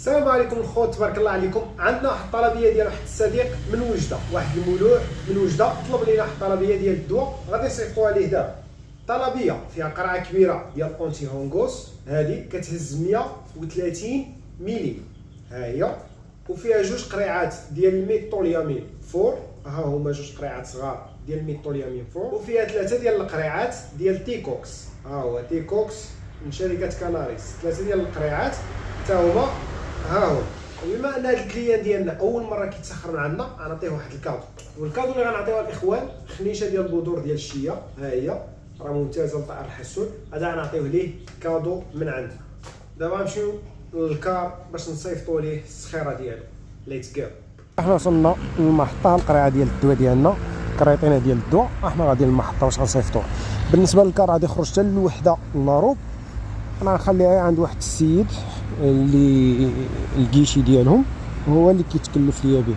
السلام عليكم الخوت، تبارك الله عليكم. عندنا واحد الطلبيه ديال واحد الصديق من وجده، واحد المولوع من وجده طلب لينا واحد الطلبيه ديال الدواء غادي نصيفطوها ليه دابا. طلبيه فيها قرعه كبيره ديال اونتي هونغوس، هذه كتهز 130 ملي، ها هي، وفيها جوج قريعات ديال الميتوليامين فور، ها هما جوج قريعات صغار ديال الميتوليامين فور، وفيها 3 ديال القريعات ديال تيكوكس، ها هو تيكوكس من شركه كاناريس، 3 ديال القريعات حتى هما ها هو. وبما ان هذا الكليان ديالنا اول مره كيتسخر من عندنا غنعطيه واحد الكادو، والكادو اللي غنعطيوها للاخوان خنيشه ديال البذور ديال الشيا، ها هي راه ممتازه لطائر الحسون، هذا غنعطيوه ليه كادو من عندنا. دابا نمشيو للكار باش نصيفطوا ليه السخيره ديالو. ليتس جو. احنا وصلنا للمحطه، القرعه ديال الدواء ديالنا، كريطينا ديال الدواء، احنا غادي للمحطه باش غنصيفطوه. بالنسبه للكار غادي يخرج حتى للوحده لاروب، انا غنخليها عند واحد السيد اللي الكيشي ديالهم هو اللي كيتكلف ليا به.